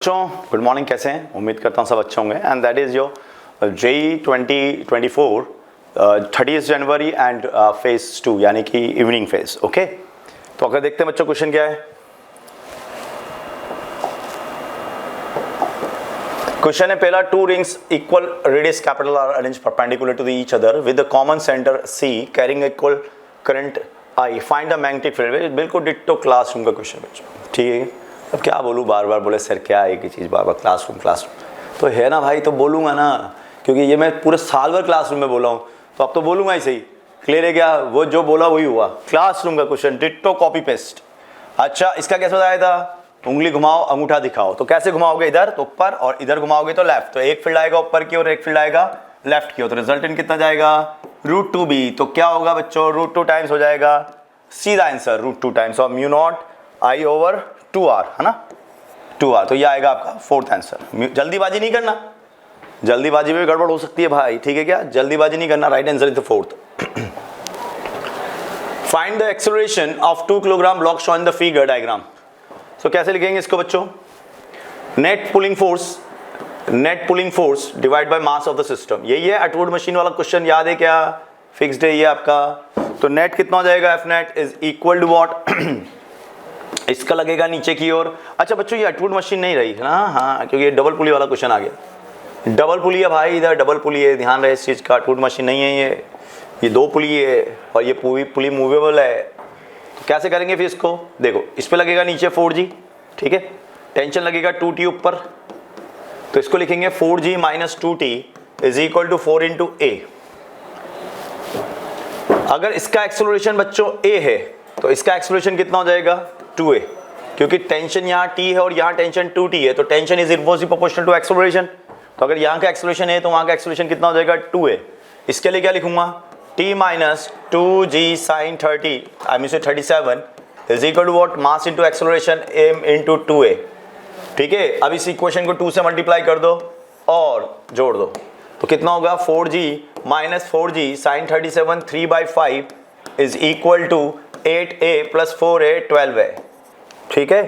बच्चों good morning, कैसे हैं? उम्मीद करता हूँ सब अच्छे होंगे। And that is your JEE 2024 30 January and phase 2 यानी कि इवनिंग फेज। ओके, तो अगर देखते हैं बच्चों क्वेश्चन क्या है। क्वेश्चन है पहला, two rings equal radius capital R arrange perpendicular to each other with the common centre C carrying equal current I, find the magnetic field. बिल्कुल डिट्टो क्लासरूम का क्वेश्चन बच्चों, ठीक है। अब क्या बोलूँ, बार बार बोले सर क्या है एक ही चीज़, बार बार क्लासरूम तो है ना भाई, तो बोलूँगा ना, क्योंकि ये मैं पूरे साल भर क्लासरूम में बोला हूँ, तो अब तो बोलूँगा ही सही। क्लियर है क्या? वो जो बोला वही हुआ। क्लासरूम का क्वेश्चन डिट्टो कॉपी पेस्ट। अच्छा, इसका कैसे बताया था? उंगली घुमाओ अंगूठा दिखाओ। तो कैसे घुमाओगे? इधर तो ऊपर और इधर घुमाओगे तो लेफ्ट। तो एक फील्ड आएगा ऊपर की और एक फील्ड आएगा लेफ्ट की। तो रिजल्टेंट कितना जाएगा? √2b। तो क्या होगा बच्चों? √2 टाइम्स हो जाएगा, सीधा आंसर √2 टाइम्स और μ0 I/2r, है ना, 2r। तो ये आएगा आपका फोर्थ आंसर। जल्दीबाजी नहीं करना, जल्दीबाजी में गड़बड़ हो सकती है भाई, ठीक है क्या? जल्दीबाजी नहीं करना। Right answer is the fourth. Find the acceleration of 2 kilogram block show in the figure diagram. तो कैसे लिखेंगे इसको बच्चों? Net pulling force divide by mass of the system. यही है अटवुड मशीन वाला क्वेश्चन, याद है क्या? फिक्स्ड है ये आपका। तो नेट कितना हो जाएगा? F net is equal to what? इसका लगेगा नीचे की ओर। अच्छा बच्चों, ये अटवुड मशीन नहीं रही है ना? हाँ, क्योंकि ये डबल पुली वाला क्वेश्चन आ गया। डबल पुली है भाई, इधर डबल पुली है, ध्यान रहे इस चीज़ का। अटवुड मशीन नहीं है ये 2 पुली है और ये पुली मूवेबल है। तो कैसे करेंगे फिर इसको? देखो, इस पे लगेगा नीचे 4G, ठीक है। टेंशन लगेगा 2T ऊपर, तो इसको लिखेंगे 4G minus 2T is equal to 4 × A। अगर इसका एक्सेलरेशन बच्चों A है तो इसका एक्सेलरेशन कितना हो जाएगा? 2A, क्योंकि टेंशन यहाँ T है और यहाँ टेंशन 2T है, तो tension is inversely proportional to acceleration. तो अगर यहाँ का एक्सेलरेशन है तो वहाँ का एक्सेलरेशन कितना हो जाएगा? 2A। इसके लिए क्या लिखूंगा? T minus 2G sine 30 I mean से 37 is equal to what? Mass into acceleration m into 2A, ठीक है। अब इस इक्वेशन को 2 से मल्टीप्लाई कर दो और जोड़ दो, तो कितना होगा? 4G minus 4G sine 37 3/5 is equal to 8A plus 4A 12A, ठीक है।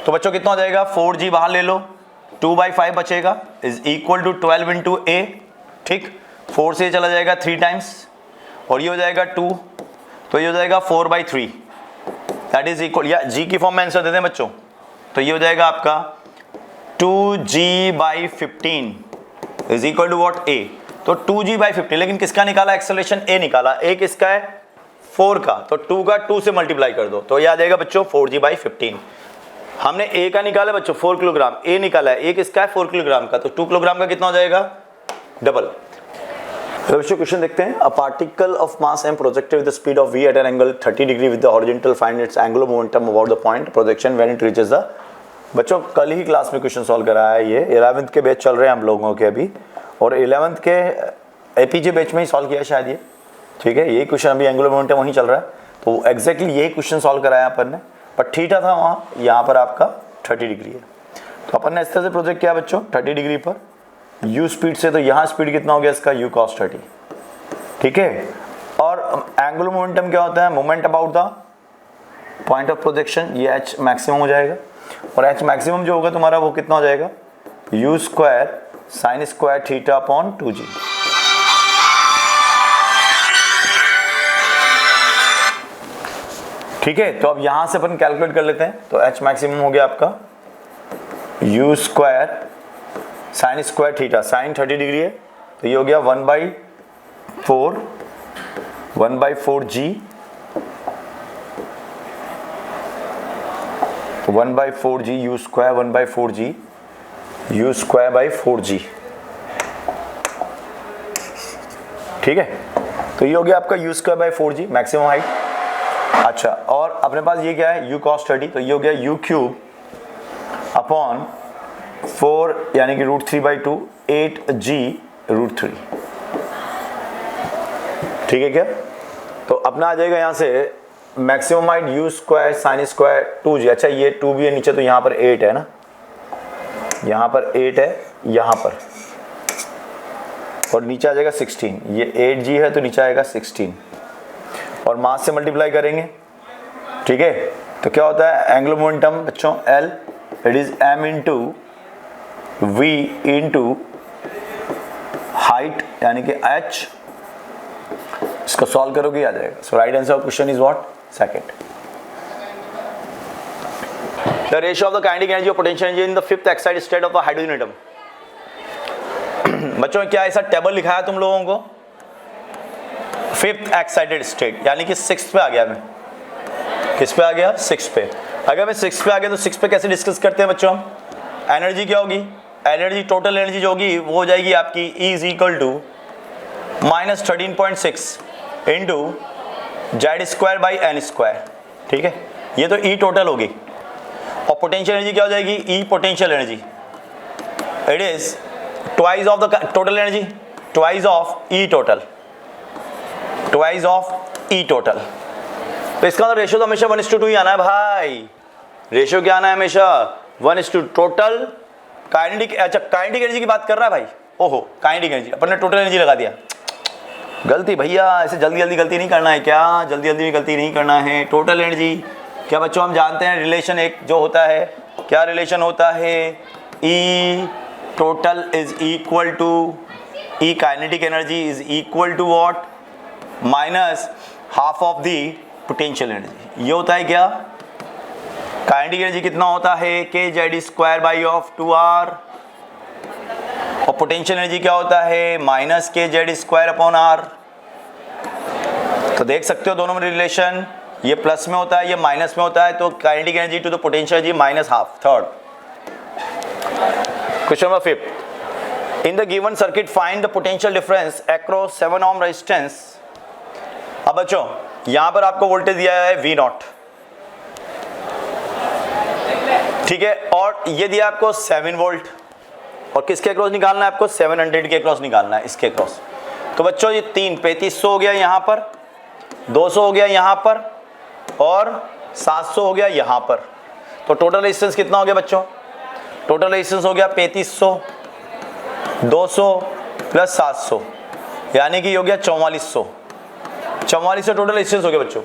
तो बच्चों कितना हो जाएगा? 4G बाहर ले लो, 2/5 बचेगा इज इक्वल टू 12 × A, ठीक। 4 से चला जाएगा 3 टाइम्स और ये हो जाएगा 2, तो ये हो जाएगा 4/3 दैट इज इक्वल, या G की फॉर्म में आंसर दे दें बच्चों, तो ये हो जाएगा आपका 2G/15 is equal to what? A। तो 2G/15, लेकिन किसका निकाला? एक्सेलरेशन A निकाला। A किसका है? 4 का, तो 2 का 2 से मल्टीप्लाई कर दो, तो ये आ जाएगा बच्चों 4G/15। हमने A का निकाला बच्चों 4 किलोग्राम, A निकाला है। A किसका है? 4 किलोग्राम का, तो 2 किलोग्राम का कितना हो जाएगा? डबल। तो बच्चों क्वेश्चन देखते हैं। A particle of mass m projected with the speed of v at an angle 30 degree with the horizontal, find its angular momentum about the point projection when it reaches the. बच्चों कल ही class में question solve कराया है, ये 11th के batch चल रहे हैं हम लोगों के अभी, और 11th के APJ बैच में ही सॉल्व किया शायद ये, ठीक है। यही क्वेश्चन अभी एंगुलर मोमेंटम वहीं चल रहा है, तो एग्जैक्टली यही क्वेश्चन सॉल्व कराया अपन ने, पर थीटा था वहाँ, यहाँ पर आपका 30 डिग्री है। तो अपन ने इस तरह से प्रोजेक्ट किया बच्चों 30 डिग्री पर u स्पीड से, तो यहाँ स्पीड कितना हो गया इसका? u cos 30, ठीक है। और एंगुलर मोमेंटम क्या होता है? Moment about the point of projection, ये h मैक्सिमम हो जाएगा, और h मैक्सिमम जो होगा तुम्हारा वो कितना हो जाएगा? u square sine square theta upon 2G, ठीक है। तो अब यहां से अपन कैलकुलेट कर लेते हैं, तो h मैक्सिमम हो गया आपका u square sine square theta, sine 30 degree है, तो ये हो गया 1/4G 1/4G u square 1/4G u square by 4G, ठीक है। तो ये हो गया आपका u square by 4G maximum height. अच्छा, और अपने पास ये क्या है? u cos 30, तो ये हो गया u क्यूब अपॉन 4 यानी कि √3/2 8G √3, ठीक है क्या? तो अपना आ जाएगा यहाँ से maximum height u square sine square 2G। अच्छा, ये 2 भी है नीचे, तो यहाँ पर 8 है ना, यहाँ पर 8 है, यहाँ पर, और नीचे आ जाएगा 16। ये 8G है तो नीचे आएगा 16, और मास से मल्टीप्लाई करेंगे, ठीक है। तो तो क्या होता है एंगुलर मोमेंटम बच्चों L, it is m into v into height यानी कि h। इसको सॉल्व करोगे आ जाएगा। So right answer of question is what? Second. The ratio of the kinetic energy और potential energy in the fifth excited state of the hydrogen atom. बच्चों क्या ऐसा टेबल लिखाया तुम लोगों को? फिफ्थ एक्साइटेड स्टेट यानी कि 6 पे आ गया मैं। किस पे आ गया? 6 पे। अगर मैं 6 पे आ गया तो 6 पे कैसे डिस्कस करते हैं बच्चों? एनर्जी क्या होगी? एनर्जी, टोटल एनर्जी जो होगी वो हो जाएगी आपकी E is equal to -13.6 into Z² by n²। ठीक है, ये तो E टोटल होगी। और पोटेंशियल एनर्जी क्या हो जाएगी? E potential energy, it is twice of the total energy, twice of E total, twice of E total. तो इसका मतलब रेशियो तो हमेशा 1:2 ही आना है भाई। रेशियो क्या आना है हमेशा? 1:2 टोटल काइनेटिक। अच्छा काइनेटिक एनर्जी की बात कर रहा है भाई। ओहो काइनेटिक एनर्जी, अपन ने टोटल एनर्जी लगा दिया। गलती भैया, ऐसे जल्दी जल्दी गलती नहीं करना है क्या? जल्दी जल्दी गलती नहीं करना है। टोटल एनर्जी क्या बच्चों हम जानते हैं रिलेशन एक जो होता है, क्या रिलेशन होता है? E total is equal to E kinetic energy is equal to what? Minus half of the potential energy. ये होता है क्या? काइनेटिक एनर्जी कितना होता है? kZ² by of 2R। और पोटेंशियल एनर्जी क्या होता है? Minus kZ² upon R। तो देख सकते हो दोनों में रिलेशन, ये प्लस में होता है, ये माइनस में होता है। तो kinetic energy to the potential energy minus half. Third question number 5, in the given circuit find the potential difference across 7 ohm resistance. अब बच्चों यहां पर आपको वोल्टेज दिया है V0, ठीक है, और ये दिया आपको 7 वोल्ट। और किसके अक्रॉस निकालना है आपको? 700 के अक्रॉस निकालना है, इसके अक्रॉस। तो बच्चों ये 3300 हो गया यहाँ पर, 200 हो गया यहाँ पर, और 700 हो गया यहाँ पर। तो टोटल रेजिस्टेंस कितना हो गया बच्चों? टोटल रेजिस्टेंस हो गया 3500, 200 प्लस 700 यानी कि हो गया 4400। 4400 टोटल रेजिस्टेंस हो गया बच्चों।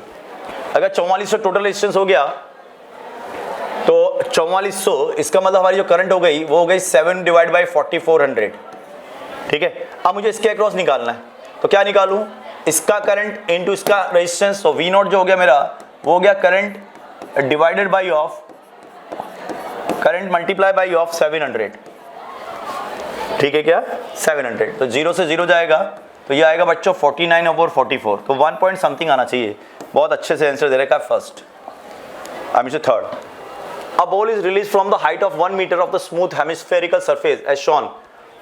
अगर 4400 टोटल रेजिस्टेंस हो गया तो 4400, इसका मतलब हमारी जो करंट हो गई वो हो गई 7 डिवाइड बाई 4400। ठीक है, अब मुझे इसके अक्रॉस निकालना है। तो क्या निकालूं? इसका करंट इनटू इसका रेजिस्टेंस। तो V0 जो हो गया मेरा वो हो गया current divided by of current multiply by of 700। ठीक है क्या? 700। तो 0 से 0 जाएगा तो ये आएगा बच्चों 49/44। तो 1 पॉइंट समथिंग आना चाहिए। बहुत अच्छे से आंसर दे रखा है first. I mean third, a ball is released from the height of 1 meter of the smooth hemispherical surface as shown.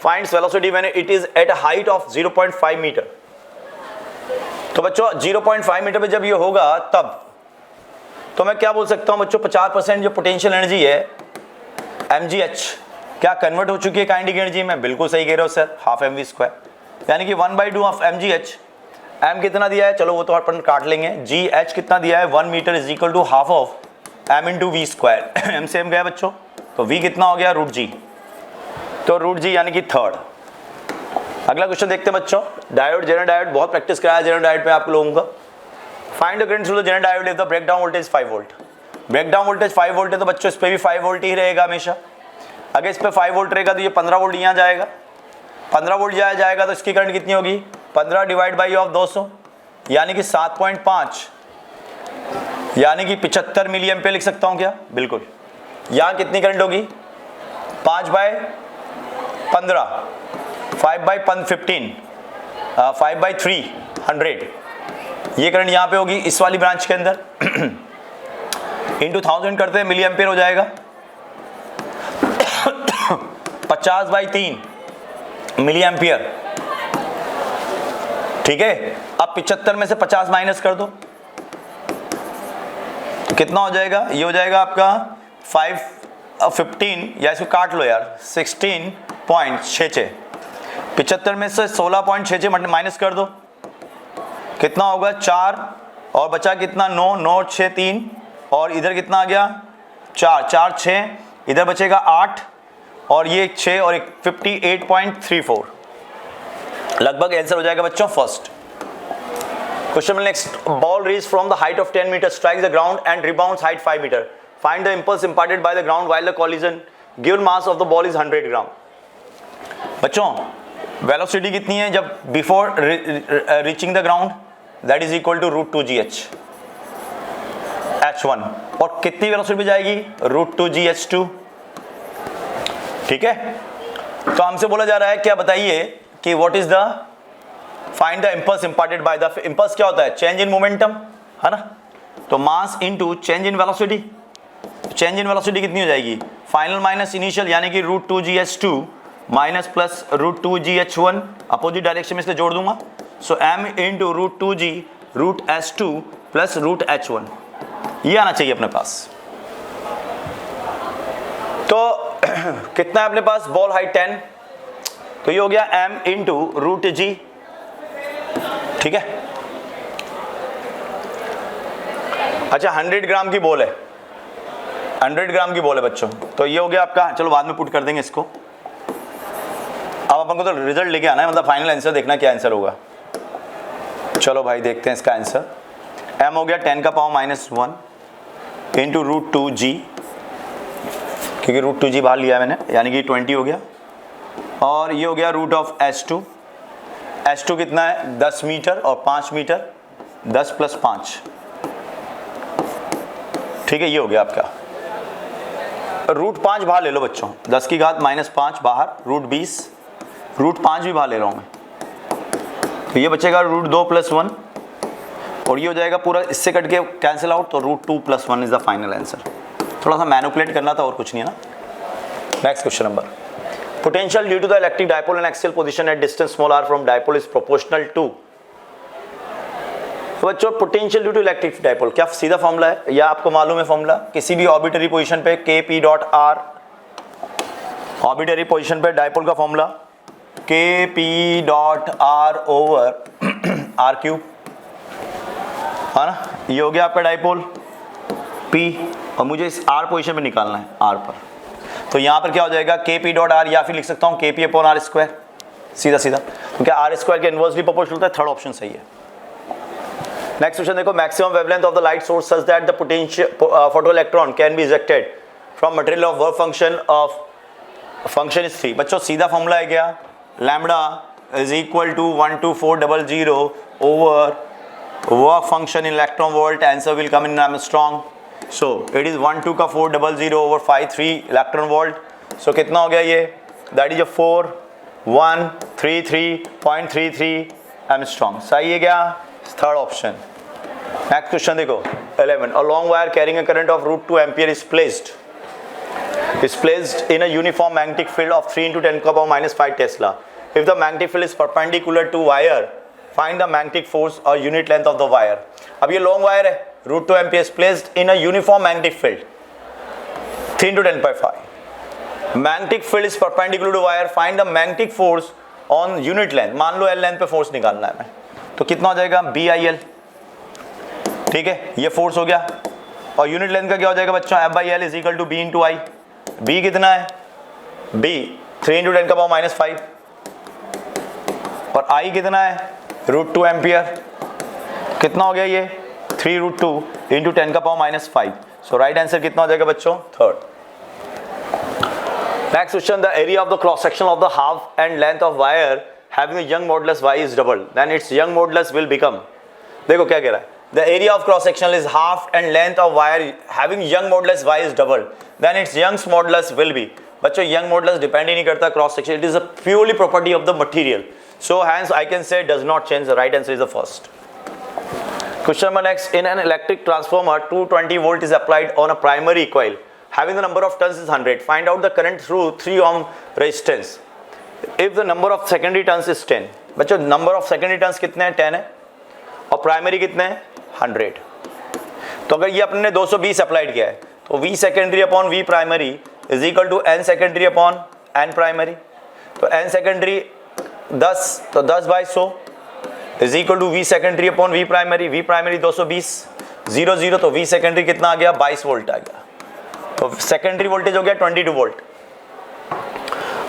Finds velocity when it is at a height of 0.5 meter. तो बच्चों 0.5 metre पे जब ये होगा तब तो मैं क्या बोल सकता हूँ बच्चों? 50% जो पोटेंशियल एनर्जी है mgh क्या कन्वर्ट हो चुकी है काइनेटिक एनर्जी में? बिल्कुल सही कह रहे हो सर, हाफ mv²। यानी कि 1/2 ऑफ mgh। m कितना दिया है? चलो वो तो अपन काट लेंगे। gh कितना दिया है? 1 metre is equal to half of m into v²। m से m गया बच्चों, तो v कितना हो गया? √g। तो √g यानी कि थर्ड। अगला क्वेश्चन देखते हैं बच्चों। डायोड, जेनर डायोड, बहुत प्रैक्टिस कराया जेनर डायोड पे आप लोगों का। Find the current through the Jenner diode if the breakdown voltage 5 volt. Breakdown voltage 5 volt है तो बच्चों इस पे भी 5 वोल्ट ही रहेगा हमेशा। अगर इस पे 5 वोल्ट रहेगा तो ये 15 वोल्ट यहाँ जाएगा। 15 वोल्ट जाएगा तो इसकी करंट कितनी होगी? 15 डिवाइड बाई ऑफ 200 यानी कि 7.5 यानी कि 75 मिली एम्पियर लिख सकता हूँ क्या? बिल्कुल। यहाँ कितनी करंट होगी? 5/15, 5/15, 5/3, 100। ये करंट यहाँ पे होगी इस वाली ब्रांच के अंदर। इंटू 1000 करते हैं, मिली एम्पियर हो जाएगा 50/3 मिली एम्पियर। ठीक है, अब 75 में से 50 माइनस कर दो तो कितना हो जाएगा? ये हो जाएगा आपका 15 या इसको काट लो यार, 16.66। 75 में से 16.66 माइनस कर दो, कितना होगा? 4 और बचा कितना? 9, 9 6 3 और इधर कितना आ गया? 4 4 6, इधर बचेगा 8 और ये 6 और एक 58.34। लगभग आंसर हो जाएगा बच्चों first. Question next. Ball reaches from the height of 10 meters, strikes the ground and rebounds height 5 meter. Find the impulse imparted by the ground while the collision. Given mass of the ball is 100 gram. बच्चों velocity कितनी है जब before reaching the ground? That is equal to √2gh h1. और कितनी velocity पे जाएगी? √2gh 2. ठीक है, तो हमसे बोला जा रहा है क्या बताइए कि what is the find the impulse imparted by the. Impulse क्या होता है? चेंज इन मोमेंटम, है ना. तो mass into change in velocity. Change in velocity कितनी हो जाएगी? फाइनल माइनस इनिशियल, यानी कि √2gh2 minus plus √2gh1. Opposite direction में इसलिए जोड़ दूंगा. सो m into √2g √h2 plus √h1. ये आना चाहिए अपने पास. तो कितना है अपने पास? बॉल हाइट 10, तो ये हो गया m इंटू √g. ठीक है. अच्छा 100 ग्राम की बॉल है, 100 ग्राम की बॉल है बच्चों. तो ये हो गया आपका. चलो बाद में पुट कर देंगे इसको. अब अपन को तो रिजल्ट लेके आना है, मतलब फाइनल आंसर देखना क्या आंसर होगा. चलो भाई देखते हैं इसका आंसर. m हो गया 10 का पावर -1 इंटू √2g, क्योंकि √2g बाहर लिया है मैंने, यानी कि 20 हो गया. और ये हो गया रूट ऑफ h2. h2 कितना है? 10 मीटर और 5 मीटर, 10 + 5. ठीक है, ये हो गया आपका. √5 बाहर ले लो बच्चों. 10 की घात -5 बाहर, √20. √5 भी बाहर ले रहा हूँ मैं. तो ये बचेगा √2 + 1, और ये हो जाएगा पूरा इससे कट के कैंसिल आउट. तो √2 + 1 इज द फाइनल आंसर. थोड़ा सा मैनिपुलेट करना था और कुछ नहीं है ना. Next question number. Potential due to the electric dipole and axial position at distance small r from dipole is proportional to. तो बच्चों potential due to electric dipole क्या सीधा फॉर्मूला है या आपको मालूम है फॉर्मूला? किसी भी ऑर्बिटरी पोजीशन पे kp.r, ऑर्बिटरी पोजीशन पे डाइपोल का फॉर्मूला kp.r ओवर r3, है ना. ये हो गया आपका डाइपोल p, और मुझे इस r पोजीशन पे निकालना है, r पर. तो यहाँ पर क्या हो जाएगा? kp.r, या फिर लिख सकता हूँ kp/r², सीधा सीधा, क्योंकि r² के इनवर्सली प्रोपोर्शनल होता है. थर्ड ऑप्शन सही है. नेक्स्ट क्वेश्चन देखो. Maximum wavelength of the light source such that the potential photoelectron can be ejected from material of work function is 3. बच्चों सीधा फॉर्मूला है क्या? Lambda is equal to 12400 over work function in electron volt. Answer will come in angstrom. So it is 12400 over 53 electron volt. So कितना हो गया ये? That is a 4133.33 angstrom. सही है क्या? Third option. नेक्स्ट क्वेश्चन देखो 11. A long wire carrying a current of √2 ampere is placed in a uniform magnetic field of 3 × 10⁻⁵ Tesla. If the magnetic field is perpendicular to wire, find the magnetic force or unit length of the wire. अब ये long wire है, √2 ampere is placed in a uniform magnetic field 3 × 10⁵. Magnetic field is perpendicular to wire. Find the magnetic force on unit length. मान लो L length पे force निकालना है, तो कितना हो जाएगा? BIL. ठीक है, ये फोर्स हो गया. और यूनिट लेंथ का क्या हो जाएगा बच्चों? F/L is equal to B × I. B कितना है? B 3 × 10⁻⁵, और I कितना है? √2 एम्पियर. कितना हो गया ये? 3√2 × 10⁻⁵. सो राइट आंसर कितना हो जाएगा बच्चों? Third. Next question. The area of the cross section of the half and length of wire having a Young modulus y is double, then its Young modulus will become. देखो क्या कह रहा है. The area of cross section is half and length of wire having Young modulus y is double, then its Young's modulus will be. बच्चों Young modulus depend ही नहीं करता cross section. It is a purely property of the material. So hence I can say does not change. The right answer is the first. Question number next. In an electric transformer, 220 volt is applied on a primary coil having the number of turns is 100. Find out the current through 3 ohm resistance if the number of secondary turns is 10. बच्चों number of secondary turns कितने हैं? 10 है, और primary कितने हैं? 100. तो अगर ये अपने 220 अप्लाइड किया है, तो V secondary upon V primary is equal to N secondary upon N primary. तो N secondary 10, तो 10/100 is equal to V secondary upon V primary. V primary 220, 0 तो V सेकेंडरी कितना आ गया? 22 वोल्ट आ गया. तो सेकेंडरी वोल्टेज हो गया 22 वोल्ट.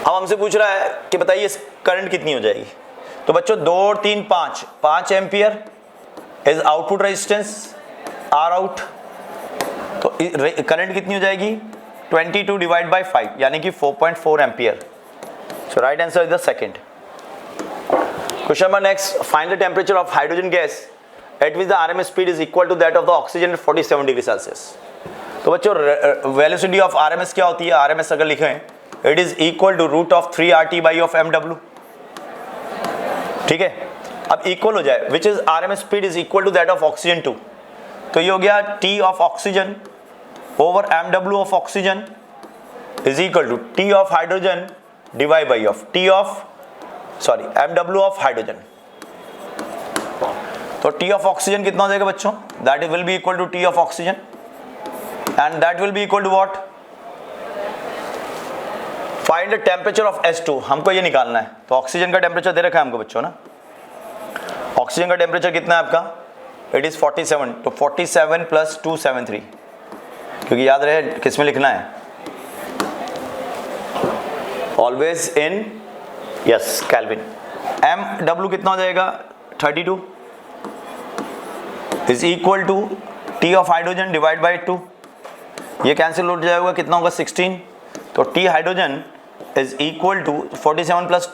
अब हमसे पूछ रहा है कि बताइए करंट कितनी हो जाएगी. तो बच्चों 2 3 5 ampere is output resistance R out, तो करंट कितनी हो जाएगी 22 डिवाइड बाई 5 यानी कि 4.4 ampere. So right answer is the second. Question number next, find the temperature of hydrogen gas at which the RMS speed is equal to that of the oxygen at 47 degree Celsius. तो बच्चों velocity of RMS क्या होती है, RMS अगर लिखें it is equal to root of 3RT by of MW, ठीक है। अब इक्वल हो जाए which is RMS speed is equal to that of oxygen 2, तो ये हो गया T of oxygen over MW of oxygen is equal to T of hydrogen divide by of MW of hydrogen. तो T ऑफ ऑक्सीजन कितना हो जाएगा बच्चों, that will be equal to T of oxygen and that will be equal to what, find the temperature of H2, हमको ये निकालना है। तो ऑक्सीजन का टेम्परेचर दे रखा है हमको बच्चों ना, ऑक्सीजन का टेम्परेचर कितना है आपका, इट इज 47, तो 47 प्लस 273, क्योंकि याद रहे किस में लिखना है, always in yes kelvin. MW कितना हो जाएगा 32 is equal to T of hydrogen divide by 2, ये कैंसिल हो जाएगा, कितना होगा 16, तो T हाइड्रोजन इज इक्वल टू 47 प्लस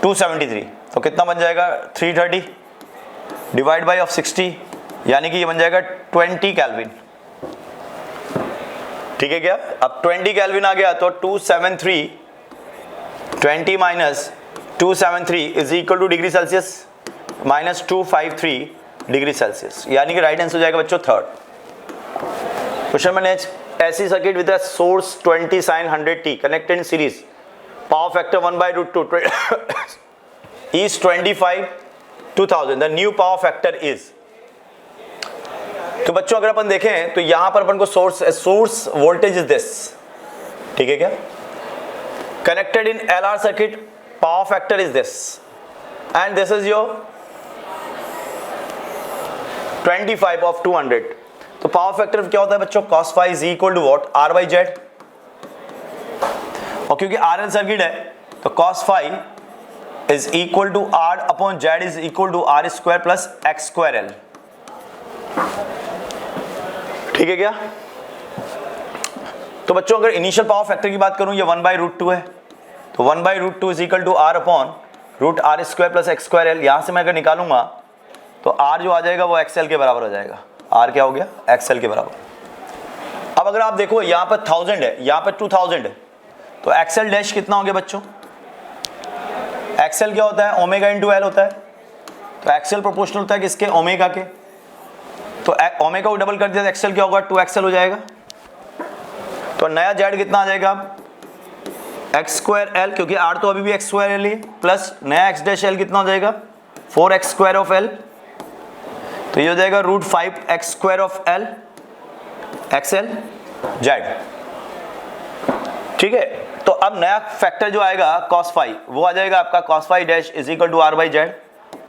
273, तो कितना बन जाएगा 330 डिवाइड बाई ऑफ 60, यानी कि ये बन जाएगा 20 केल्विन, ठीक है क्या। अब 20 केल्विन आ गया तो 273 20 minus 273 is equal two degree Celsius minus 253 degree Celsius, यानी कि राइट आंसर हो जाएगा बच्चों थर्ड। क्वेश्चन में नेक्स्ट, ऐसी circuit with a source 20 sin 100t connected in series, power factor 1/√2 is 25 2000, the new power factor is. तो बच्चों अगर अपन देखें तो यहां पर अपन को सोर्स वोल्टेज इज दिस, ठीक है क्या, connected in LR circuit, power factor is this and this is your 25 of 200। तो पावर फैक्टर क्या होता है बच्चों, cos phi is equal to what, R/Z, और क्योंकि RL सर्किट है तो cos phi is equal to R upon Z is equal to R square plus X square L, ठीक है क्या। तो बच्चों अगर इनिशियल पावर फैक्टर की बात करूं ये 1/√2 है, तो 1/√2 is equal to R upon root R square plus X square L, यहां से मैं अगर निकालूंगा तो R जो आ जाएगा वो XL के बराबर हो जाएगा, R क्या हो गया XL के बराबर। अब अगर आप देखो यहाँ पर 1000 है, यहाँ पर 2000 है, तो XL डैश कितना हो गया बच्चों, XL क्या होता है, ओमेगा इंटू L होता है, तो XL प्रोपोर्शनल होता है किसके, ओमेगा के, तो ओमेगा को डबल कर दिया तो XL क्या होगा 2XL हो जाएगा। तो नया Z कितना आ जाएगा X स्क्वायर L, क्योंकि R तो अभी भी X स्क्वायर L है, प्लस नया X डैश L कितना हो जाएगा 4X स्क्वायर ऑफ L, तो ये हो जाएगा √5X square of L XL Z, ठीक है। तो अब नया फैक्टर जो आएगा cos phi वो आ जाएगा आपका cos phi dash is equal to R/Z,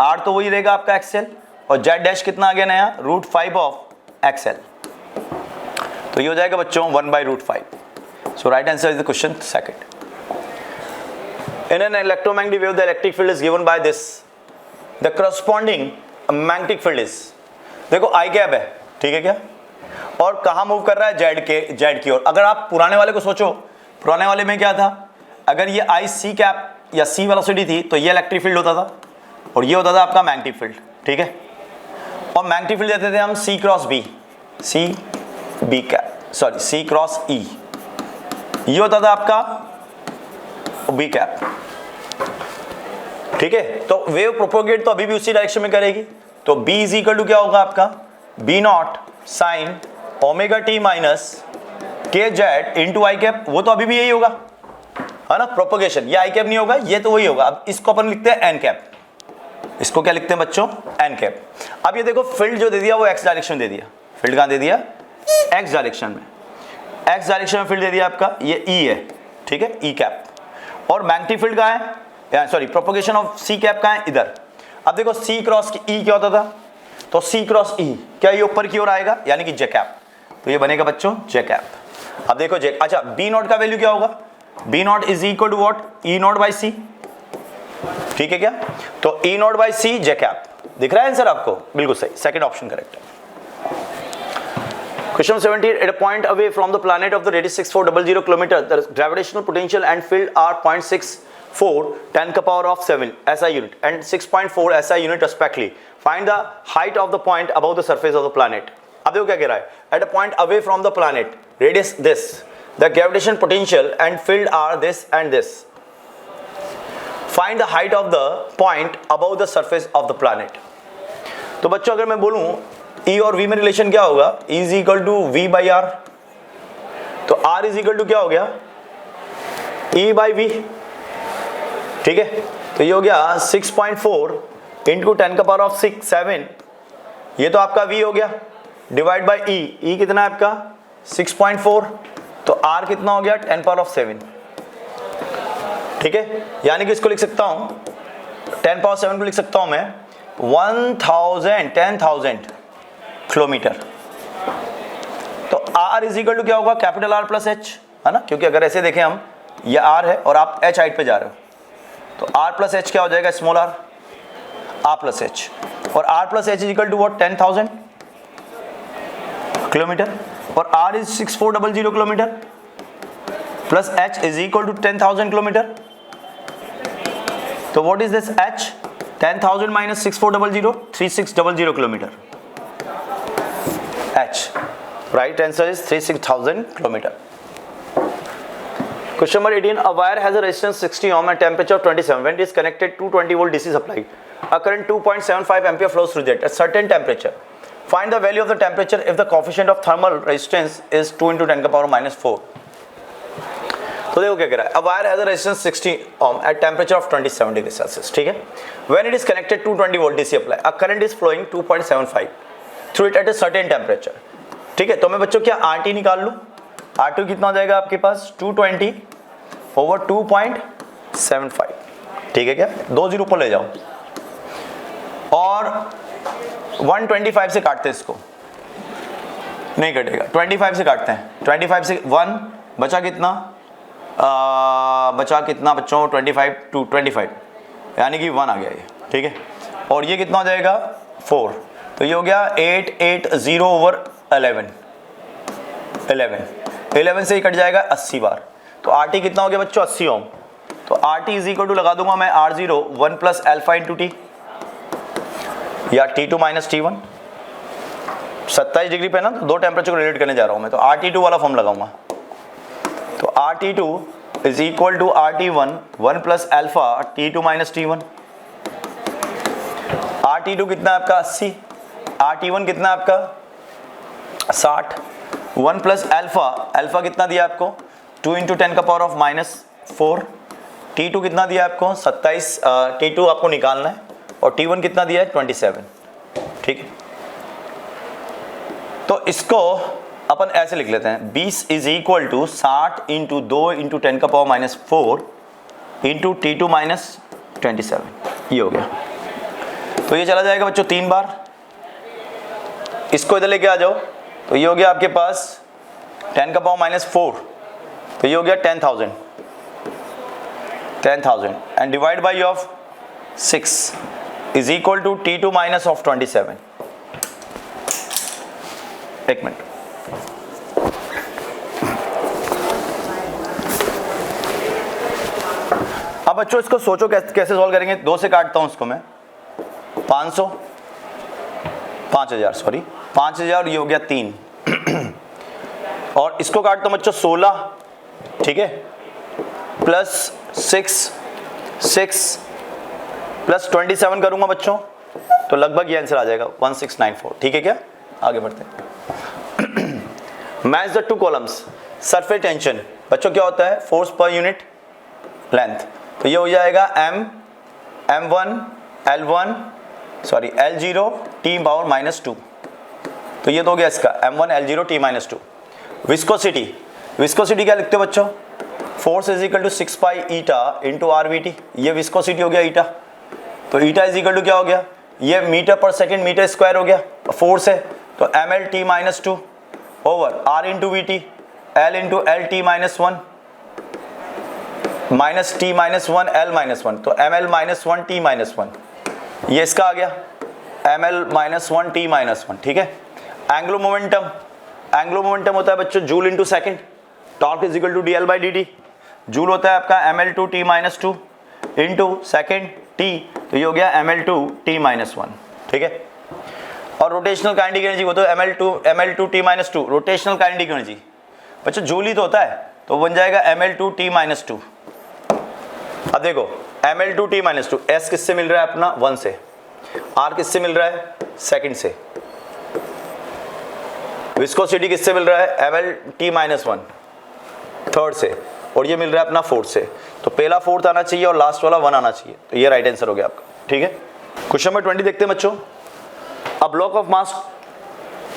R तो वही रहेगा आपका XL, और Z डैश कितना आ गया नया √5 ऑफ XL, तो ये हो जाएगा बच्चों 1/√5। So right answer is the question second. In an electromagnetic wave the electric field is given by this, the corresponding magnetic field is, देखो I कैप है, ठीक है क्या, और कहाँ मूव कर रहा है Z की ओर। अगर आप पुराने वाले को सोचो, पुराने वाले में क्या था, अगर ये I C कैप या C वेलोसिटी थी तो ये इलेक्ट्रिक फील्ड होता था और ये होता था आपका मैग्नेटिक फील्ड, ठीक है। और मैग्नेटिक फील्ड देते थे हम C क्रॉस E, ये होता था आपका B कैप, ठीक है। तो वेव प्रोपोगेट तो अभी भी उसी डायरेक्शन में करेगी, तो B इज इक्वल टू क्या होगा आपका B0 sine omega T minus के जेड इंटू आई कैप, वो तो अभी भी यही होगा, है ना, प्रोपोगेशन, ये आई कैप नहीं होगा, ये तो वही होगा। अब इसको अपन लिखते हैं एन कैप, इसको क्या लिखते हैं बच्चों, एन कैप। अब ये देखो फील्ड जो दे दिया वो एक्स डायरेक्शन दे दिया, फील्ड कहाँ दे दिया, एक्स डायरेक्शन में, एक्स डायरेक्शन में फील्ड दे दिया आपका, ये ई है, ठीक है, ई कैप। और मैग्नेटिक फील्ड कहाँ है, sorry propagation of C cap कहाँ है, इधर। अब देखो सी क्रॉस ई क्या होता था, तो सी क्रॉस ई क्या ये ऊपर की ओर आएगा, यानी कि जे कैप, तो ये बनेगा बच्चों जे कैप। अब देखो जे, अच्छा बी नॉट का वैल्यू क्या होगा, B not is equal to what, E not by C, ठीक है क्या, तो E not by C J cap, दिख रहा है आंसर आपको? बिल्कुल सही, सेकंड ऑप्शन करेक्ट है। Question 17, at a point away from the planet of the radius 6400 km, the gravitational potential and field are 0.64 10 to the power of 7 SI unit and 6.4 SI unit respectively. Find the height of the point above the surface of the planet. अब देखो क्या कह रहा है, at a point away from the planet, radius this, the gravitational potential and field are this and this. Find the height of the point above the surface of the planet. तो बच्चों अगर मैं बोलूं E और V में relation क्या होगा, E is equal to V by R, तो R इज इक्वल टू क्या हो गया, E बाई V, ठीक है। तो ये हो गया 6.4 इंटू 10 का पावर ऑफ 7, ये तो आपका V हो गया, डिवाइड बाई E कितना है आपका 6.4, तो R कितना हो गया 10 पावर ऑफ 7, ठीक है। यानी कि इसको लिख सकता हूं 10 पावर 7 को लिख सकता हूं मैं 10,000 किलोमीटर। तो R इज इक्वल टू क्या होगा, कैपिटल R प्लस H, है ना, क्योंकि अगर ऐसे देखें हम, ये R है और आप H हाइट पे जा रहे हो, तो R प्लस H क्या हो जाएगा, स्मॉल r प्लस H, और R plus H is equal to what 10,000 kilometre, और R is 6400 kilometre plus H is equal to 10,000 kilometre. तो what is this H, 10,000 minus 6400, 3600 kilometre. H, right answer is 36,000 kilometer. Question number 18, a wire has a resistance 60 ohm and temperature of 27. When it is connected to 20 volt DC supply, a current 2.75 ampere flows through it at certain temperature. Find the value of the temperature if the coefficient of thermal resistance is 2 into 10 का power minus 4. तो देखो क्या कह रहा है, a wire has a resistance 60 ohm at temperature of 27 degree Celsius, ठीक है। When it is connected to 20 volt DC supply, a current is flowing 2.75 through it at a certain temperature, ठीक है। तो मैं बच्चों क्या RT निकाल लूँ, R2 कितना हो जाएगा आपके पास 220 ओवर 2.75, ठीक है क्या, 2 जीरो पर ले जाओ और 125 से काटते हैं इसको, नहीं कटेगा, 25 से काटते हैं, 25 से 1 बचा कितना, बचा कितना बच्चों 25 टू 25, यानी कि 1 आ गया ये, ठीक है। और ये कितना हो जाएगा 4, तो ये हो गया 880 ओवर 11 से ही कट जाएगा 80 बार। तो RT कितना हो गया बच्चों 80 ओम, तो RT इज इक्वल टू लगा दूंगा मैं R0 1 plus alpha into T, या T2 माइनस T1, 27 डिग्री पे ना, तो दो टेम्परेचर को रिलेट करने जा रहा हूं मैं, तो RT2 वाला फॉर्म लगाऊंगा। तो RT2 is equal to RT1 1 plus alpha T2 minus T1। RT2 कितना आपका 80, RT1 कितना आपका 60, 1 प्लस अल्फा कितना दिया आपको 2 इंटू 10 का पावर ऑफ माइनस 4, T2 कितना दिया आपको 27, T2 आपको निकालना है, और T1 कितना दिया है 27, ठीक है। तो इसको अपन ऐसे लिख लेते हैं, 20 is equal to 60 into 2 into 10 का power minus 4 into T2 minus 27, ये हो गया। तो ये चला जाएगा बच्चों 3 बार, इसको इधर लेके आ जाओ, तो ये हो गया आपके पास 10 का पावर माइनस 4, तो ये हो गया 10,000 and divide by of 6 is equal to T2 minus of 27। एक मिनट, अब बच्चों इसको सोचो कैसे सॉल्व करेंगे। 2 से काटता हूं इसको मैं, 5000 सॉरी 5000, ये हो गया 3 और इसको काटता हूं बच्चों 16, ठीक है, प्लस 6 प्लस 27 करूंगा बच्चों, तो लगभग ये आंसर आ जाएगा 1694, ठीक है क्या। आगे बढ़ते हैं। Match the 2 columns, surface tension बच्चों क्या होता है, फोर्स पर यूनिट लेंथ, तो ये हो जाएगा M1 L0 T power minus 2, तो ये तो हो गया इसका M1 L0 T minus 2। Viscosity क्या लिखते हो बच्चों, force is equal to 6 pi eta into RVT, ये विस्कोसिटी हो गया ईटा, तो ईटा इज इक्वल टू क्या हो गया, ये मीटर पर सेकेंड मीटर स्क्वायर हो गया, फोर्स है, तो ML T minus 2 over R into VT L into L T minus 1 minus T minus 1 L minus 1, तो ML माइनस 1 T माइनस 1, ये इसका आ गया, ml-1 t-1, ठीक है। एंगुलर मोमेंटम होता है बच्चों joule into second, torque is equal to D L by D T. Joule होता है आपका ml2 t-2 into second t, तो ये हो गया ml2 t-1, ठीक है। और रोटेशनल काइनेटिक एनर्जी वो तो ml2 t-2 rotational kinetic energy बच्चों जूल ही तो होता है, तो बन जाएगा ml2 t-2। अब देखो ml2 t-2, s किससे मिल रहा है अपना 1 से, r किससे मिल रहा है सेकंड से, विस्कोसिटी किससे मिल रहा है ml-1 थर्ड से, और ये मिल रहा है अपना फोर्थ से। तो पहला फोर्थ आना चाहिए और लास्ट वाला 1 आना चाहिए, तो ये राइट आंसर हो गया आपका, ठीक है। क्वेश्चन नंबर 20 देखते हैं बच्चों। A block of mass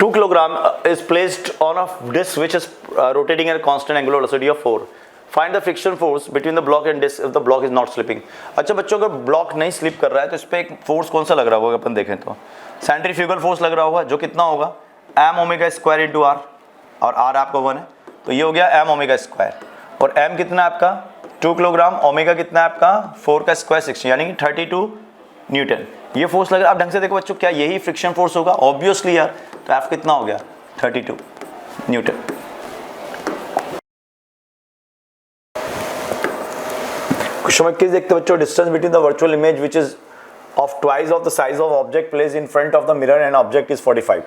2 kilogram is placed on a disc which is rotating at constant angular velocity of 4। Find the friction force between the block and disc if the block is not slipping. अच्छा बच्चों, अगर block नहीं slip कर रहा है तो इस पर एक फोर्स कौन सा लग रहा होगा, अपन देखें तो सेंट्रीफ्यूगल फोर्स लग रहा होगा, जो कितना होगा m omega square into R, और r आपका 1 है, तो ये हो गया m ओमेगा स्क्वायर, और m कितना है आपका 2 किलोग्राम, ओमेगा कितना है आपका 4 का स्क्वायर 60, यानी कि 32 न्यूटन। ये फोर्स लग रहा है। आप ढंग से देखो बच्चों, क्या यही फ्रिक्शन फोर्स होगा? ऑब्वियसली यार, तो F कितना हो गया 32 न्यूटन। क्वेश्चन 21 देखते बच्चों। Distance between the virtual image which is of twice of the size of object placed in front of the mirror and object is 45।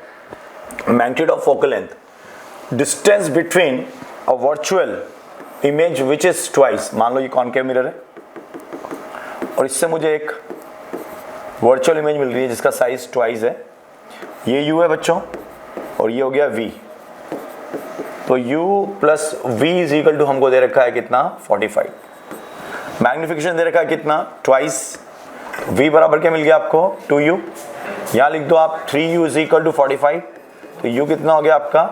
Magnitude of focal length. Distance between a virtual image which is twice, मान लो ये concave mirror है और इससे मुझे एक virtual image मिल रही है जिसका साइज ट्वाइस है, ये u है बच्चों और ये हो गया v, तो u plus v is equal to हमको दे रखा है कितना 45। मैग्निफिकेशन दे रखा है कितना ट्वाइस, v बराबर क्या मिल गया आपको 2u, यहाँ लिख दो आप 3u इज इक्वल टू 45, तो u कितना हो गया आपका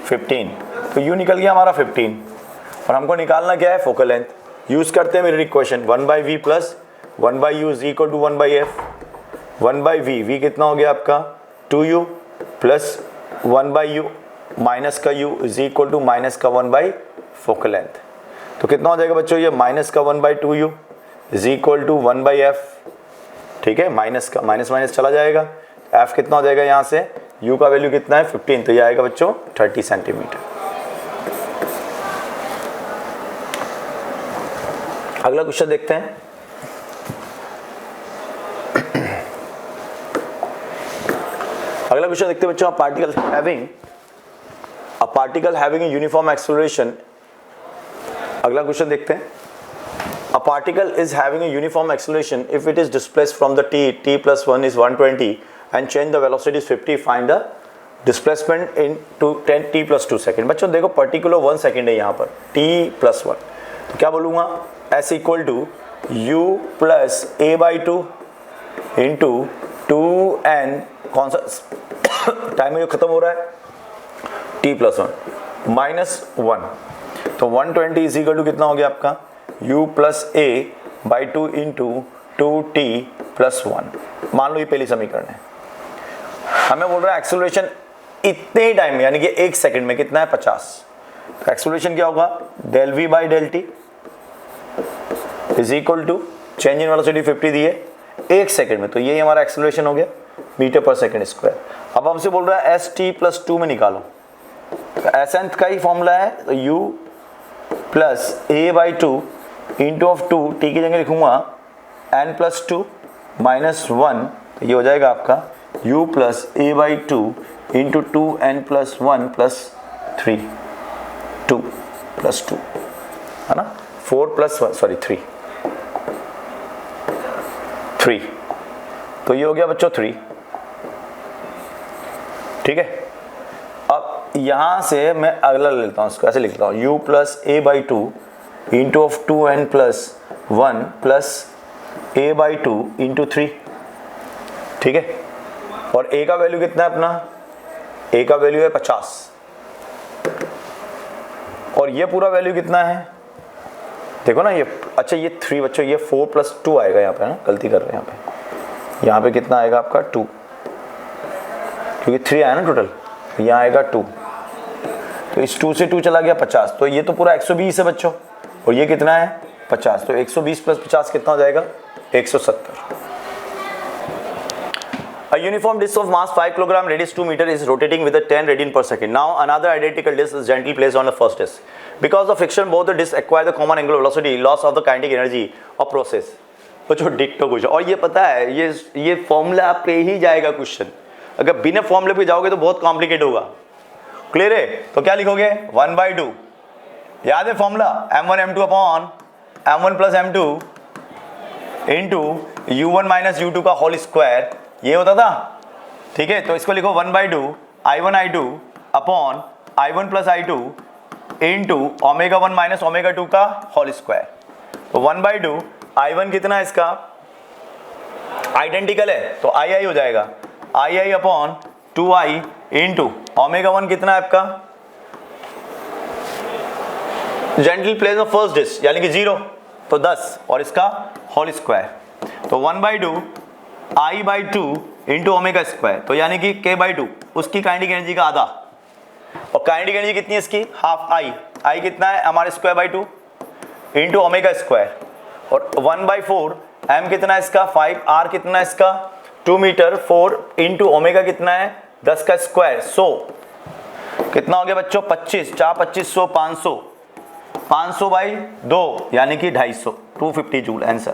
15, तो u निकल गया हमारा 15, और हमको निकालना क्या है फोकल लेंथ। यूज करते हैं मेरी equation 1/v plus 1/u is equal to 1/f। 1/v, v कितना हो गया आपका 2u प्लस 1/u माइनस का u is equal to minus का 1 फोकल लेंथ, तो कितना हो जाएगा बच्चों ये माइनस का 1/2u is equal to 1/f, ठीक है। माइनस का माइनस माइनस चला जाएगा, f कितना हो जाएगा यहाँ से, u का वैल्यू कितना है 15, तो ये आएगा बच्चों 30 सेंटीमीटर। अगला क्वेश्चन देखते हैं। अगला क्वेश्चन देखते हैं बच्चों। Particle having a uniform acceleration. अगला क्वेश्चन देखते हैं। A particle is having a uniform acceleration if it is displaced from the t plus 1 is 120 and change the velocity is 50, find the displacement into 10 t plus 2 second. बच्चों देखो particular 1 second है यहाँ पर t plus 1, तो क्या बोलूँगा s equal to u plus a by 2 into 2n, कौन सा टाइम जो खत्म हो रहा है t प्लस 1 माइनस 1, तो 120 इज इक्वल टू कितना हो गया आपका u plus a by 2 into 2t plus 1। मान लो ये पहली समीकरण है, हमें बोल रहा है एक्सेलरेशन इतने ही टाइम में यानी कि 1 सेकंड में कितना है 50, तो एक्सेलरेशन क्या होगा del v by del T is equal to change in velocity 50 दी है 1 सेकंड में, तो ये हमारा एक्सेलरेशन हो गया मीटर पर सेकंड स्क्वायर। अब हमसे बोल रहा है एस टी प्लस 2 में निकालो, तो एस एंथ का ही फॉर्मूला है, तो u plus a by 2 into of 2 T की जगह लिखूंगा n प्लस 2 माइनस 1, तो ये हो जाएगा आपका u plus a by 2 into 2n plus 1 plus 3 2 plus 2 है ना 4 प्लस 1 सॉरी 3, तो ये हो गया बच्चों 3, ठीक है। अब यहां से मैं अगला ले लेता हूं, इसको ऐसे लिखता हूं u plus a by 2 into of 2n plus 1 plus a by 2 into 3, ठीक है। और a का वैल्यू कितना है अपना, a का वैल्यू है 50, और ये पूरा वैल्यू कितना है देखो ना ये, अच्छा ये 3 बच्चों, ये 4 प्लस 2 आएगा यहाँ पे ना, गलती कर रहे हैं यहाँ पे कितना आएगा आपका 2, क्योंकि 3 आया ना टोटल, यहाँ आएगा 2, तो इस 2 से 2 चला गया 50, तो ये तो पूरा 120 है बच्चों, और ये कितना है 50, तो 120 प्लस 50 कितना हो जाएगा 170। A uniform disk of mass 5 kg radius 2 meter is rotating with a 10 radian per second. Now another identical disk is gently placed on the first disk. Because of friction, both the disks acquire the common angular velocity, loss of the kinetic energy of process. बच्चों डिक्टो question, और ये पता है ये formula पे ही जाएगा question. अगर बिना फॉर्मूले पे जाओगे तो बहुत कॉम्प्लिकेट होगा. क्लियर है? तो क्या लिखोगे? 1/2. याद है formula? m1 m2 upon m1 plus m2 into u1 minus u2 का होल स्क्वायर, ये होता था. ठीक है, तो इसको लिखो 1/2 i1 i2 upon i1 plus i2 into omega 1 minus omega 2 का होल स्क्वायर. तो 1/2 i1 कितना है इसका? आइडेंटिकल है तो i हो जाएगा, i upon 2i into omega 1 कितना है आपका? Gentle place of first disc यानी कि 0, तो 10 और इसका होल स्क्वायर. तो 1/2 i/2 इंटू ओमेगा स्क्वायर, तो यानी कि k/2 उसकी काइनेटिक एनर्जी का आधा. और काइनेटिक एनर्जी कितनी है इसकी? हाफ i कितना है? हमारे square by 2 into omega square. और 1/4 m कितना है इसका? 5. r कितना है इसका? 2 मीटर. 4 इंटू ओमेगा कितना है? 10 का स्क्वायर. 100 कितना हो गया बच्चों? 25. 4 2500 500. 500 बाई 2 यानी कि 250. 250 जूल आंसर.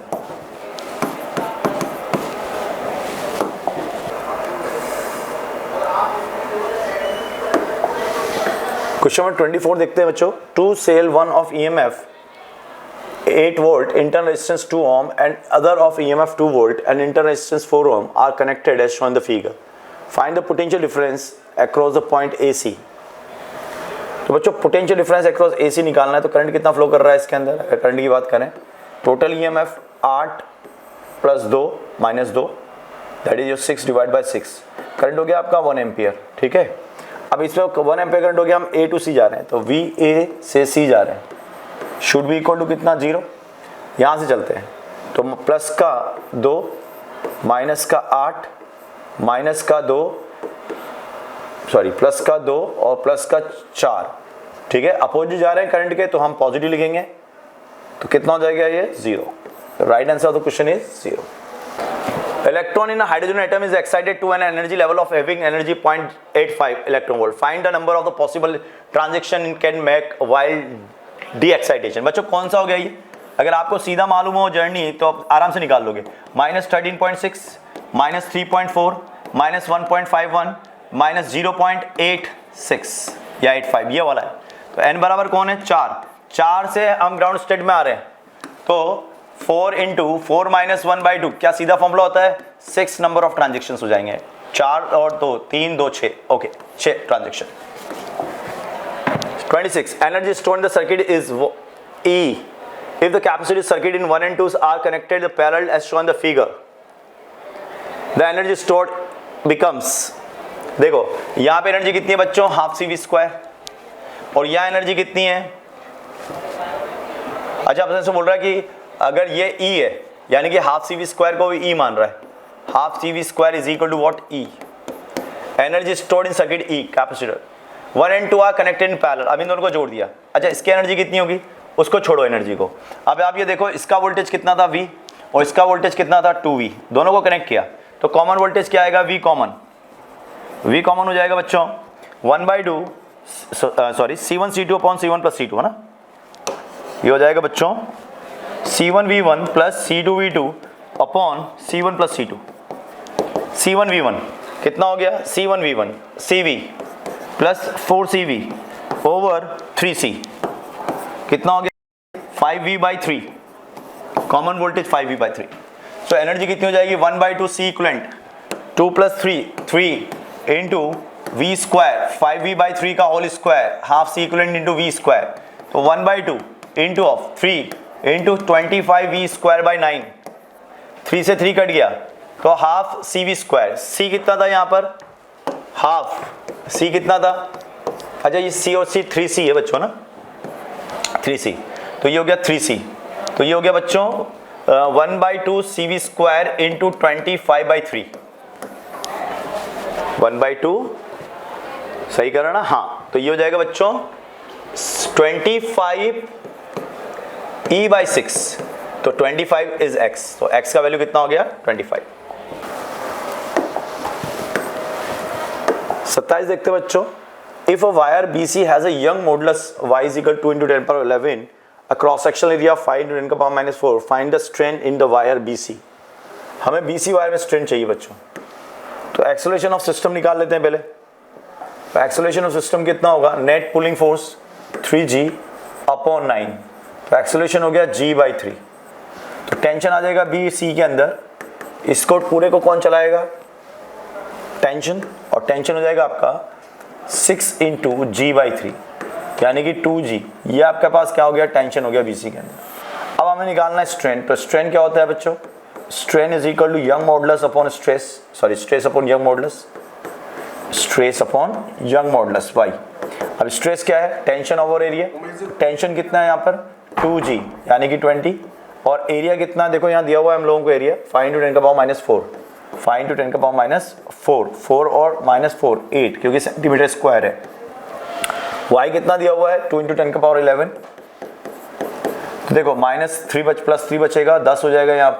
क्वेश्चन नंबर 24 देखते हैं बच्चों. 2 cell 1 of EMF 8 volt, internal resistance 2 ohm and other of EMF 2 volt and internal resistance 4 ohm are connected as shown in the figure. Find the potential difference across the point AC. तो बच्चों potential difference across AC निकालना है. तो current कितना flow कर रहा है इसके अंदर? अगर करंट की बात करें, total EMF 8 plus 2 minus 2 that is your 6 divide by 6. Current हो गया आपका 1 एम्पियर. ठीक है, अब इसमें 1 एम्पियर करंट हो गया. हम A टू C जा रहे हैं, तो VA से C जा रहे हैं. शुड बी इक्वल टू कितना? 0. यहाँ से चलते हैं तो प्लस का 2 माइनस का 8 माइनस का 2 सॉरी प्लस का 2 और प्लस का 4. ठीक है, अपोजिट जा रहे हैं करंट के तो हम पॉजिटिव लिखेंगे. तो कितना हो जाएगा? ये 0. Right answer of the question is 0. Electron in a hydrogen atom is excited to an energy level of having energy 0.85 electron volt. Find the number of the possible transaction it can make while de-excitation. बच्चों कौन सा हो गया ये? अगर आपको सीधा मालूम हो जर्नी तो आप आराम से निकाल लोगे. -13.6 -3.4 -1.51 -0.86 या 85 ये वाला है. तो n बराबर कौन है? 4 से हम ग्राउंड स्टेट में आ रहे हैं. तो 4 इंटू 4 माइनस 1/2 क्या सीधा फॉर्मूला होता है? 6 नंबर ऑफ ट्रांजेक्शन हो जाएंगे. 4 और 2 3 2 6. Okay 6 transaction. 26 energy stored in the circuit is E if the capacitive circuit in 1 and 2 are connected the parallel as shown in the figure. The energy stored becomes, देखो यहाँ पे energy कितनी है बच्चों? Half CV². और यहाँ energy कितनी है? अच्छा आपसे से बोल रहा है कि अगर ये E है यानी कि हाफ CV² को भी E मान रहा है. Half CV² is equal to what? E. Energy stored in circuit E capacitor 1 and 2 are connected in parallel. अब इन दोनों को जोड़ दिया. अच्छा इसकी एनर्जी कितनी होगी? उसको छोड़ो एनर्जी को. अब आप ये देखो इसका वोल्टेज कितना था? V. और इसका वोल्टेज कितना था? 2V. दोनों को कनेक्ट किया तो कॉमन वोल्टेज क्या आएगा? V common. V कॉमन हो जाएगा बच्चों 1/2 sorry C1 C2 upon C1 plus C2 है ना. ये हो जाएगा बच्चों C1 V1 plus C2 V2 upon C1 plus C2. C1 V1 कितना हो गया? C1 V1 CV plus 4CV over 3C कितना हो गया? 5V/3. Common voltage 5V/3. So energy कितनी हो जाएगी? 1/2 C equivalent 2 plus 3 into V². 5V/3 का whole square half C equivalent into V². तो 1/2 इंटू ऑफ 3 इंटू 25V²/9. 3 से 3 कट गया तो हाफ CV². C कितना था यहाँ पर? हाफ. C कितना था? अच्छा ये C और C 3C है बच्चों ना. 3C तो ये हो गया 3C. तो ये हो गया बच्चों 1/2 CV² इंटू 25/3. 1/2 सही कर रहा ना? हाँ. तो ये हो जाएगा बच्चों 25E/6. तो 25 इज x. तो x का वैल्यू कितना हो गया? 25. 27 देखते हैं बच्चों। If a wire BC has a Young modulus y is equal 2 × 10⁻11 a cross sectional area 5 × 10⁻⁻4 find the strain in the wire BC। हमें BC वायर में स्ट्रेन चाहिए बच्चों। तो एक्सेलरेशन ऑफ सिस्टम निकाल लेते हैं पहले। तो एक्सेलरेशन ऑफ सिस्टम कितना होगा, नेट पुलिंग फोर्स 3G/9। तो एक्सेलरेशन हो गया G/3। तो टेंशन आ जाएगा BC के अंदर, इसको पूरे को कौन चलाएगा, टेंशन, और टेंशन हो जाएगा आपका 6 × G/3 यानी कि 2G। ये आपके पास क्या हो गया, टेंशन हो गया BC के अंदर। अब हमें निकालना है स्ट्रेन। तो स्ट्रेन क्या होता है बच्चों, strain is equal to Young modulus upon stress, sorry stress upon Young modulus, stress upon Young modulus y। अब स्ट्रेस क्या है, टेंशन ओवर एरिया। टेंशन कितना है यहाँ पर 2G यानी कि 20, और एरिया कितना देखो यहाँ दिया हुआ है हम लोगों को एरिया 5 × 10⁻⁻4, 5 × 10⁻⁻4, 4 और -4 8 क्योंकि सेंटीमीटर स्क्वायर है। y कितना दिया हुआ है 2 × 10⁻11। देखो -3 +3 बचेगा 10 हो जाएगा यहाँ,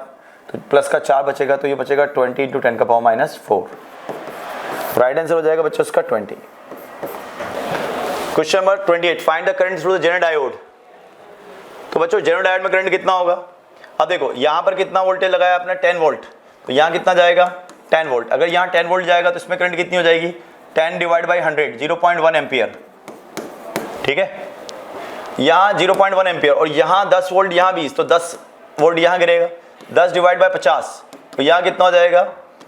तो प्लस का 4 बचेगा, तो ये बचेगा 20 × 10⁻⁻4। राइट आंसर हो जाएगा बच्चों इसका 20। Question number 28, find the current through the Jenner diode. तो बच्चों जेनर डायोड में करंट कितना होगा। अब देखो यहाँ पर कितना वोल्टेज लगाया आपने 10 वोल्ट, तो यहाँ कितना जाएगा 10 वोल्ट। अगर यहाँ 10 वोल्ट जाएगा तो इसमें करंट कितनी हो जाएगी 10 / 100 0.1 एम्पियर। ठीक है, यहाँ 0.1 एम्पियर, और यहाँ 10 वोल्ट यहाँ 20, तो 10 वोल्ट यहाँ गिरेगा, 10 / 50, तो यहाँ कितना हो जाएगा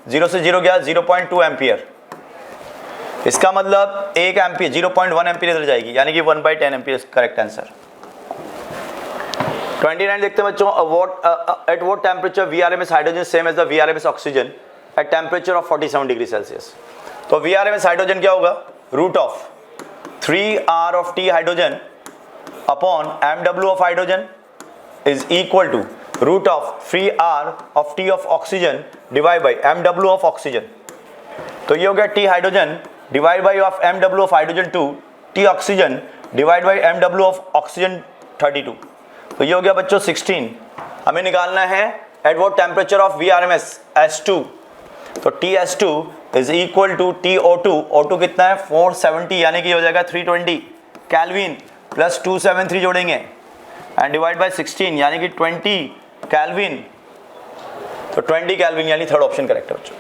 0 से 0 गया 0.2 एम्पियर। इसका मतलब 1 एम्पियर 0.1 एम्पियर इधर जाएगी यानी कि 1/10 एम्पियर करेक्ट आंसर। 29 देखते हैं बच्चों, at what temperature VRMS hydrogen same as the VRMS oxygen at temperature of 47 degree Celsius. तो VRMS हाइड्रोजन क्या होगा, root of 3R of T hydrogen upon MW of hydrogen is equal to root of 3R of T of oxygen divide by MW of oxygen. तो ये हो गया T hydrogen divide by of MW of hydrogen 2, T oxygen divide by MW of oxygen 32। तो ये हो गया बच्चों 16। हमें निकालना है eight what temperature of VRMS S2। तो TS2 is equal to TO2, O2 कितना है 470 यानी कि हो जाएगा 320 केल्विन प्लस 273 जोड़ेंगे एंड डिवाइड बाय 16 यानी कि 20 केल्विन। तो 20 केल्विन यानी थर्ड ऑप्शन करेक्ट है बच्चों।